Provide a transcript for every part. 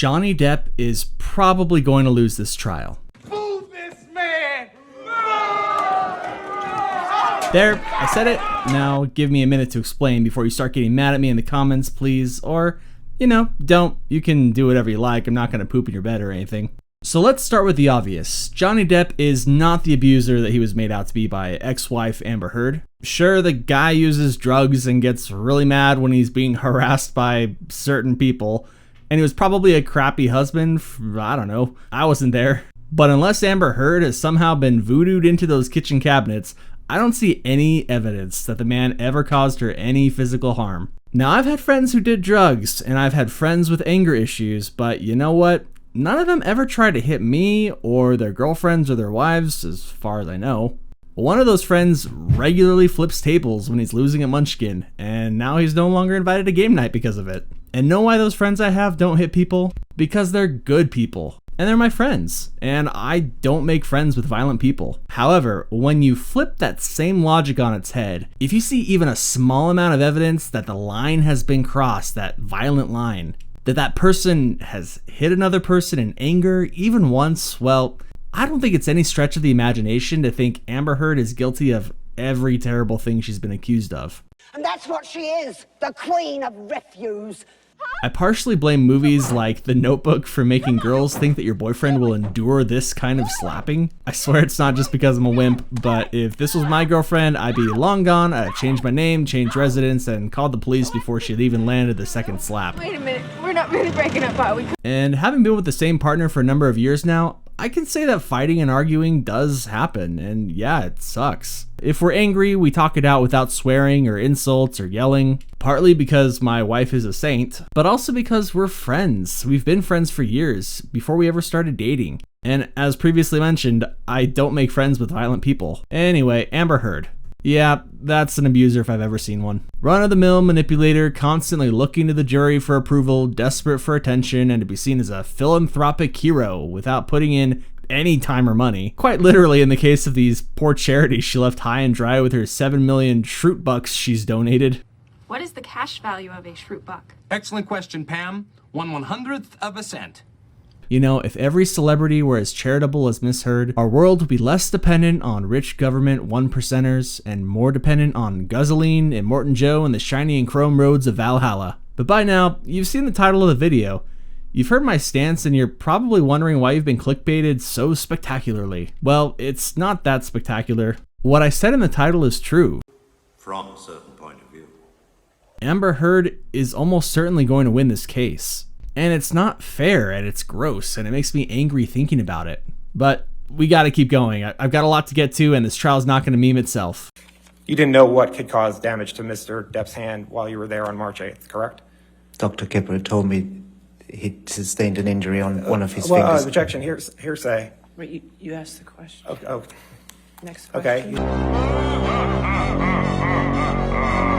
Johnny Depp is probably going to lose this trial. Move this man! There, I said it. Now give me a minute to explain before you start getting mad at me in the comments, please. Or, you know, don't. You can do whatever you like. I'm not going to poop in your bed or anything. So let's start with the obvious. Johnny Depp is not the abuser that he was made out to be by ex-wife Amber Heard. Sure, the guy uses drugs and gets really mad when he's being harassed by certain people. And he was probably a crappy husband. I don't know. I wasn't there. But unless Amber Heard has somehow been voodooed into those kitchen cabinets, I don't see any evidence that the man ever caused her any physical harm. Now, I've had friends who did drugs, and I've had friends with anger issues, but you know what? None of them ever tried to hit me or their girlfriends or their wives, as far as I know. One of those friends regularly flips tables when he's losing at Munchkin, and now he's no longer invited to game night because of it. And know why those friends I have don't hit people? Because they're good people. And they're my friends, and I don't make friends with violent people. However, when you flip that same logic on its head, if you see even a small amount of evidence that the line has been crossed, that violent line, that person has hit another person in anger even once, well, I don't think it's any stretch of the imagination to think Amber Heard is guilty of every terrible thing she's been accused of. And that's what she is, the queen of refuse. I partially blame movies like The Notebook for making girls think that your boyfriend will endure this kind of slapping. I swear it's not just because I'm a wimp, but if this was my girlfriend, I'd be long gone. I'd change my name, change residence, and called the police before she'd even landed the second slap. Wait a minute, we're not really breaking up, are we? And having been with the same partner for a number of years now, I can say that fighting and arguing does happen, and yeah, it sucks. If we're angry, we talk it out without swearing or insults or yelling, partly because my wife is a saint, but also because we're friends. We've been friends for years, before we ever started dating. And as previously mentioned, I don't make friends with violent people. Anyway, Amber Heard. Yeah, that's an abuser if I've ever seen one. Run-of-the-mill manipulator, constantly looking to the jury for approval, desperate for attention, and to be seen as a philanthropic hero without putting in any time or money. Quite literally in the case of these poor charities she left high and dry with her 7 million Shroot Bucks she's donated. What is the cash value of a Shroot Buck? Excellent question, Pam. 1/100th of a cent. You know, if every celebrity were as charitable as Miss Heard, our world would be less dependent on rich government 1%ers and more dependent on Guzzling and Morton Joe and the shiny and chrome roads of Valhalla. But by now, you've seen the title of the video. You've heard my stance and you're probably wondering why you've been clickbaited so spectacularly. Well, it's not that spectacular. What I said in the title is true. From a certain point of view. Amber Heard is almost certainly going to win this case. And it's not fair and it's gross and it makes me angry thinking about it. But we gotta keep going. I've got a lot to get to and this trial's not gonna meme itself. You didn't know what could cause damage to Mr. Depp's hand while you were there on March 8th, correct? Dr. Kipper told me he'd sustained an injury on one of his fingers. Objection, hearsay. Wait, you asked the question. Okay. Next question. Okay.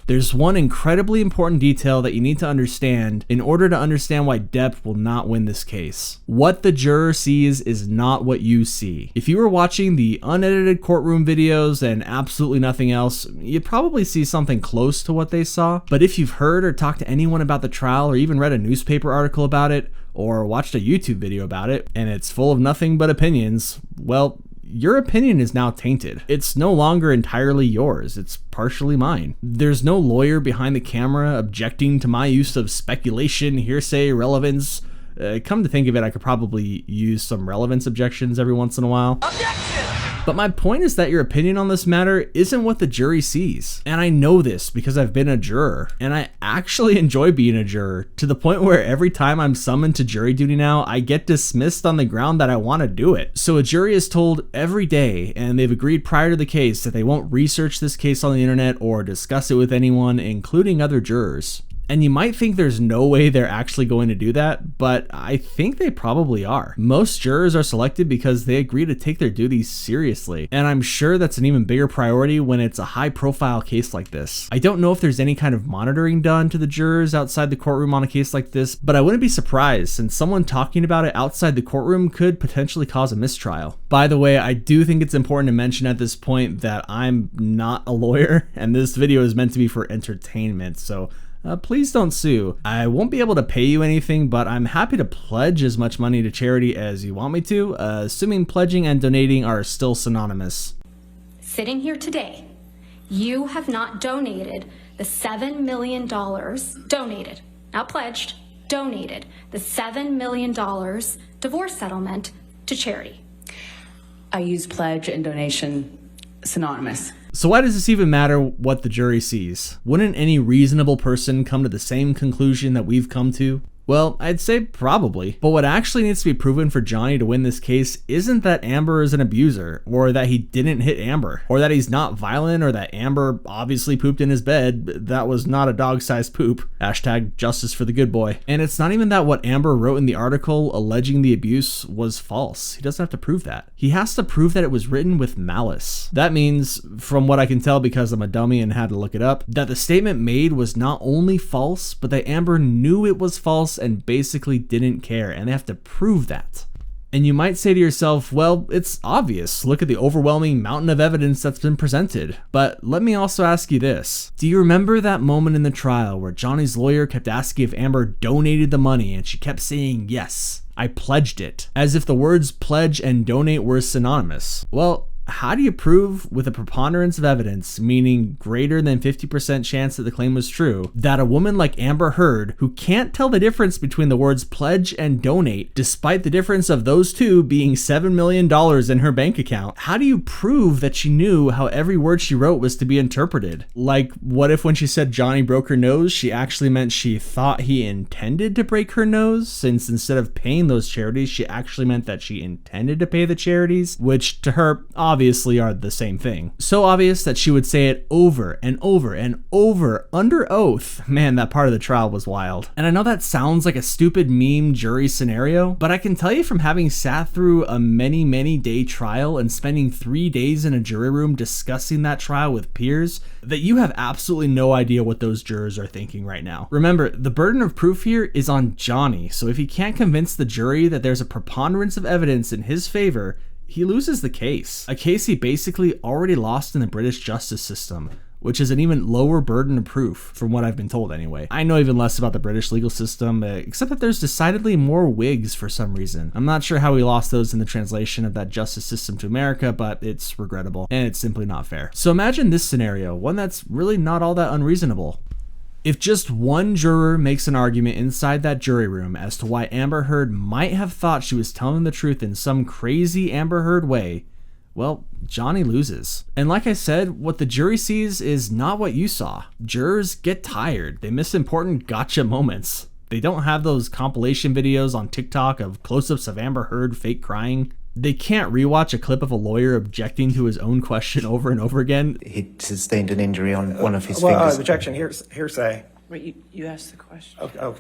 There's one incredibly important detail that you need to understand in order to understand why Depp will not win this case. What the juror sees is not what you see. If you were watching the unedited courtroom videos and absolutely nothing else, you'd probably see something close to what they saw. But if you've heard or talked to anyone about the trial or even read a newspaper article about it or watched a YouTube video about it and it's full of nothing but opinions, well, your opinion is now tainted. It's no longer entirely yours, it's partially mine. There's no lawyer behind the camera objecting to my use of speculation, hearsay, relevance. Come to think of it, I could probably use some relevance objections every once in a while. Objection! But my point is that your opinion on this matter isn't what the jury sees. And I know this because I've been a juror. And I actually enjoy being a juror, to the point where every time I'm summoned to jury duty now, I get dismissed on the ground that I want to do it. So a jury is told every day, and they've agreed prior to the case, that they won't research this case on the internet or discuss it with anyone, including other jurors. And you might think there's no way they're actually going to do that, but I think they probably are. Most jurors are selected because they agree to take their duties seriously, and I'm sure that's an even bigger priority when it's a high-profile case like this. I don't know if there's any kind of monitoring done to the jurors outside the courtroom on a case like this, but I wouldn't be surprised, since someone talking about it outside the courtroom could potentially cause a mistrial. By the way, I do think it's important to mention at this point that I'm not a lawyer, and this video is meant to be for entertainment, so please don't sue. I won't be able to pay you anything, but I'm happy to pledge as much money to charity as you want me to, assuming pledging and donating are still synonymous. Sitting here today, you have not donated the $7 million, donated, not pledged, donated the $7 million divorce settlement to charity. I use pledge and donation synonymous. So why does this even matter what the jury sees? Wouldn't any reasonable person come to the same conclusion that we've come to? Well, I'd say probably. But what actually needs to be proven for Johnny to win this case isn't that Amber is an abuser, or that he didn't hit Amber, or that he's not violent, or that Amber obviously pooped in his bed. That was not a dog-sized poop. Hashtag justice for the good boy. And it's not even that what Amber wrote in the article alleging the abuse was false. He doesn't have to prove that. He has to prove that it was written with malice. That means, from what I can tell because I'm a dummy and had to look it up, that the statement made was not only false, but that Amber knew it was false and basically didn't care, and they have to prove that. And you might say to yourself, well, it's obvious. Look at the overwhelming mountain of evidence that's been presented. But let me also ask you this. Do you remember that moment in the trial where Johnny's lawyer kept asking if Amber donated the money and she kept saying, yes, I pledged it, as if the words pledge and donate were synonymous? Well, how do you prove with a preponderance of evidence, meaning greater than 50% chance that the claim was true, that a woman like Amber Heard, who can't tell the difference between the words pledge and donate, despite the difference of those two being $7 million in her bank account, how do you prove that she knew how every word she wrote was to be interpreted? Like, what if when she said Johnny broke her nose, she actually meant she thought he intended to break her nose, since instead of paying those charities, she actually meant that she intended to pay the charities, which to her, obviously are the same thing. So obvious that she would say it over and over and over under oath. Man, that part of the trial was wild. And I know that sounds like a stupid meme jury scenario, but I can tell you from having sat through a many day trial and spending 3 days in a jury room discussing that trial with peers, that you have absolutely no idea what those jurors are thinking right now. Remember, the burden of proof here is on Johnny, so if he can't convince the jury that there's a preponderance of evidence in his favor, he loses the case. A case he basically already lost in the British justice system, which is an even lower burden of proof, from what I've been told anyway. I know even less about the British legal system, except that there's decidedly more wigs for some reason. I'm not sure how we lost those in the translation of that justice system to America, but it's regrettable, and it's simply not fair. So imagine this scenario, one that's really not all that unreasonable. If just one juror makes an argument inside that jury room as to why Amber Heard might have thought she was telling the truth in some crazy Amber Heard way, well, Johnny loses. And like I said, what the jury sees is not what you saw. Jurors get tired. They miss important gotcha moments. They don't have those compilation videos on TikTok of close-ups of Amber Heard fake crying. They can't rewatch a clip of a lawyer objecting to his own question over and over again. He sustained an injury on one of his fingers. Objection, hearsay. Wait, you asked the question. Oh.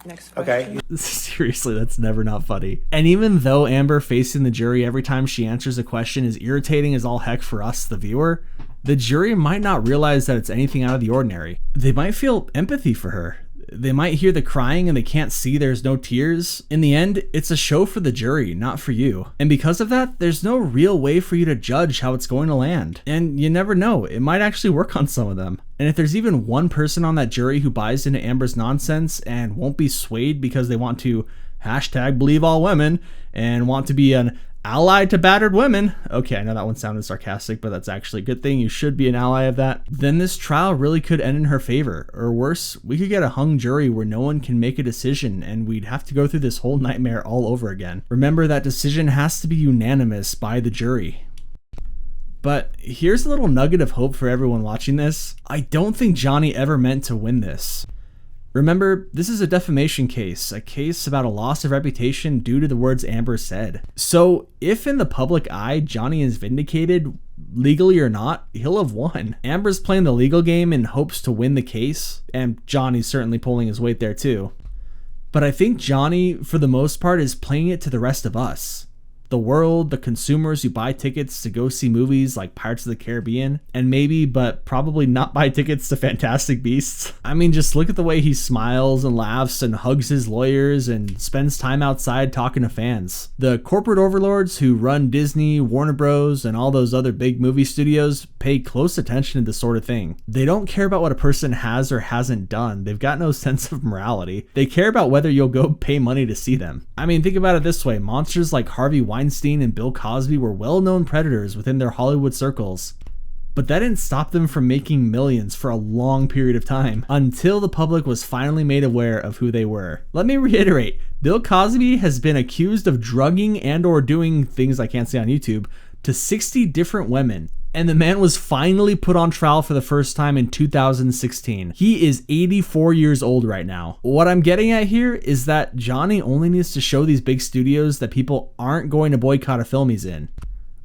Next question. Okay. Seriously, that's never not funny. And even though Amber facing the jury every time she answers a question is irritating as all heck for us, the viewer, the jury might not realize that it's anything out of the ordinary. They might feel empathy for her. They might hear the crying and they can't see there's no tears. In the end, it's a show for the jury, not for you. And because of that, there's no real way for you to judge how it's going to land. And you never know, it might actually work on some of them. And if there's even one person on that jury who buys into Amber's nonsense and won't be swayed because they want to hashtag believe all women and want to be an ally to battered women. Okay, I know that one sounded sarcastic, but that's actually a good thing. You should be an ally of that. Then this trial really could end in her favor. Or worse, we could get a hung jury where no one can make a decision and we'd have to go through this whole nightmare all over again. Remember, that decision has to be unanimous by the jury. But here's a little nugget of hope for everyone watching this. I don't think Johnny ever meant to win this. Remember, this is a defamation case, a case about a loss of reputation due to the words Amber said. So if in the public eye Johnny is vindicated, legally or not, he'll have won. Amber's playing the legal game in hopes to win the case, and Johnny's certainly pulling his weight there too. But I think Johnny, for the most part, is playing it to the rest of us. The world, the consumers who buy tickets to go see movies like Pirates of the Caribbean, and maybe, but probably not buy tickets to Fantastic Beasts. I mean, just look at the way he smiles and laughs and hugs his lawyers and spends time outside talking to fans. The corporate overlords who run Disney, Warner Bros., and all those other big movie studios pay close attention to this sort of thing. They don't care about what a person has or hasn't done. They've got no sense of morality. They care about whether you'll go pay money to see them. I mean, think about it this way. Monsters like Harvey Weinstein and Bill Cosby were well-known predators within their Hollywood circles. But that didn't stop them from making millions for a long period of time, until the public was finally made aware of who they were. Let me reiterate, Bill Cosby has been accused of drugging and or doing things I can't say on YouTube to 60 different women. And the man was finally put on trial for the first time in 2016. He is 84 years old right now. What I'm getting at here is that Johnny only needs to show these big studios that people aren't going to boycott a film he's in.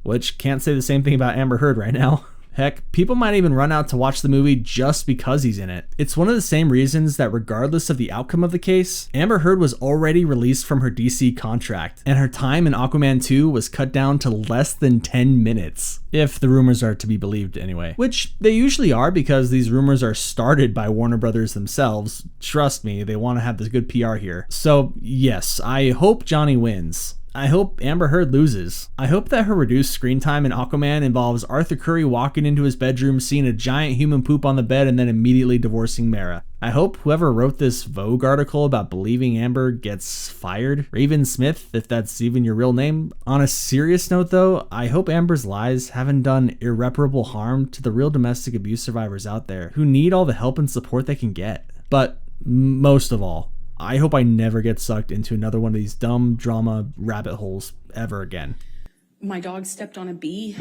Which can't say the same thing about Amber Heard right now. Heck, people might even run out to watch the movie just because he's in it. It's one of the same reasons that regardless of the outcome of the case, Amber Heard was already released from her DC contract, and her time in Aquaman 2 was cut down to less than 10 minutes. If the rumors are to be believed anyway. Which they usually are, because these rumors are started by Warner Brothers themselves. Trust me, they want to have this good PR here. So yes, I hope Johnny wins. I hope Amber Heard loses. I hope that her reduced screen time in Aquaman involves Arthur Curry walking into his bedroom, seeing a giant human poop on the bed, and then immediately divorcing Mara. I hope whoever wrote this Vogue article about believing Amber gets fired. Raven Smith, if that's even your real name. On a serious note though, I hope Amber's lies haven't done irreparable harm to the real domestic abuse survivors out there who need all the help and support they can get. But most of all, I hope I never get sucked into another one of these dumb drama rabbit holes ever again. My dog stepped on a bee.